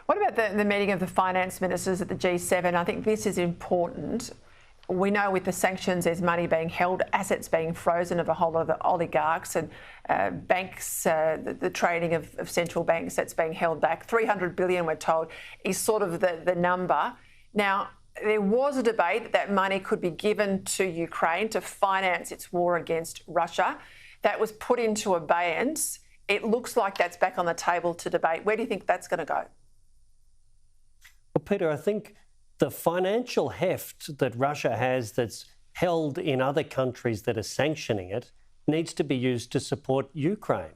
What about the meeting of the finance ministers at the G7? I think this is important. We know with the sanctions there's money being held, assets being frozen of a whole lot of the oligarchs and banks, the trading of central banks that's being held back. 300 billion, we're told, is sort of the number. Now, there was a debate that money could be given to Ukraine to finance its war against Russia. That was put into abeyance. It looks like that's back on the table to debate. Where do you think that's going to go? Well, Peter, I think the financial heft that Russia has that's held in other countries that are sanctioning it needs to be used to support Ukraine.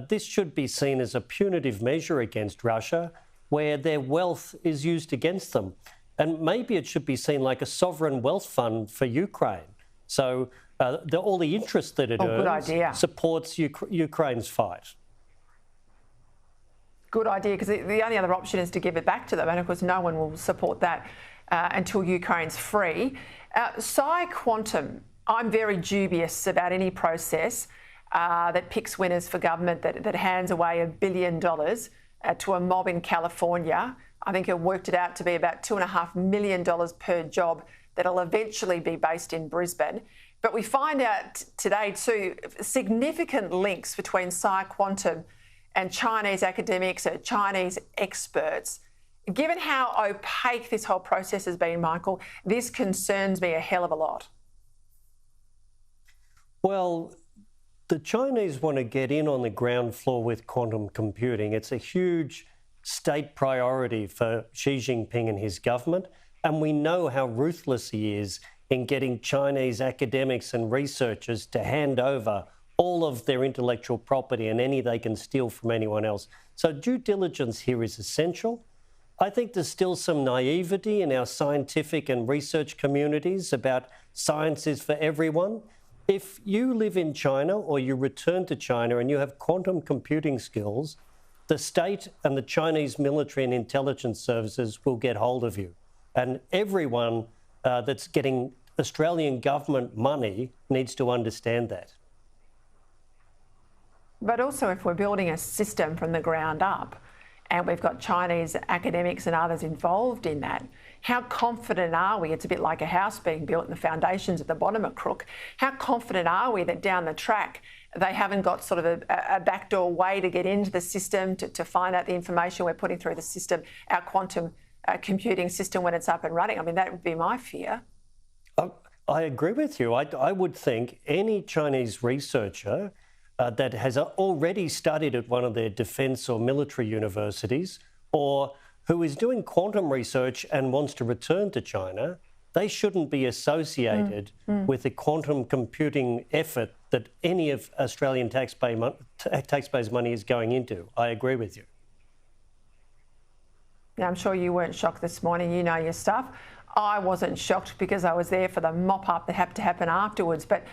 This should be seen as a punitive measure against Russia where their wealth is used against them. And maybe it should be seen like a sovereign wealth fund for Ukraine. So all the interest that it earns supports Ukraine's fight. Good idea, because the only other option is to give it back to them. And of course, no one will support that until Ukraine's free. PsiQuantum, I'm very dubious about any process that picks winners for government, that hands away $1 billion to a mob in California. I think it worked it out to be about $2.5 million per job that'll eventually be based in Brisbane. But we find out today too significant links between PsiQuantum and Chinese academics or Chinese experts. Given how opaque this whole process has been, Michael, this concerns me a hell of a lot. Well, the Chinese want to get in on the ground floor with quantum computing. It's a huge state priority for Xi Jinping and his government, and we know how ruthless he is in getting Chinese academics and researchers to hand over all of their intellectual property and any they can steal from anyone else. So due diligence here is essential. I think there's still some naivety in our scientific and research communities about science is for everyone. If you live in China or you return to China and you have quantum computing skills, the state and the Chinese military and intelligence services will get hold of you. And everyone that's getting Australian government money needs to understand that. But also, if we're building a system from the ground up and we've got Chinese academics and others involved in that, how confident are we? It's a bit like a house being built and the foundations at the bottom are crook. How confident are we that down the track they haven't got sort of a backdoor way to get into the system to find out the information we're putting through the system, our quantum computing system when it's up and running? I mean, that would be my fear. I agree with you. I would think any Chinese researcher that has already studied at one of their defence or military universities, or who is doing quantum research and wants to return to China, they shouldn't be associated with the quantum computing effort that any of Australian taxpayers' money is going into. I agree with you. Now, I'm sure you weren't shocked this morning. You know your stuff. I wasn't shocked because I was there for the mop-up that had to happen afterwards. But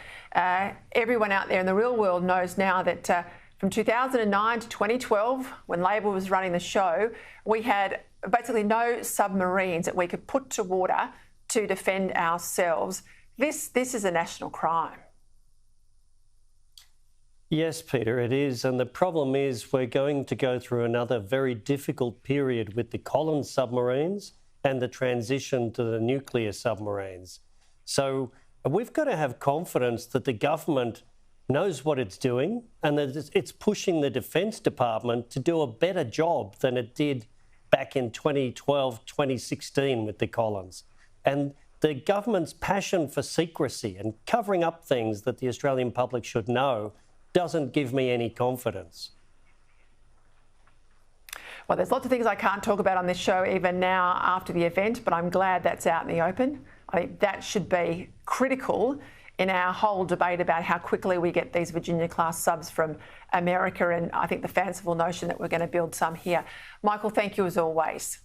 everyone out there in the real world knows now that from 2009 to 2012, when Labor was running the show, we had basically no submarines that we could put to water to defend ourselves. This is a national crime. Yes, Peter, it is. And the problem is we're going to go through another very difficult period with the Collins submarines and the transition to the nuclear submarines. So we've got to have confidence that the government knows what it's doing and that it's pushing the Defence Department to do a better job than it did back in 2012, 2016 with the Collins. And the government's passion for secrecy and covering up things that the Australian public should know doesn't give me any confidence. Well, there's lots of things I can't talk about on this show even now after the event, but I'm glad that's out in the open. I think that should be critical in our whole debate about how quickly we get these Virginia-class subs from America, and I think the fanciful notion that we're going to build some here. Michael, thank you as always.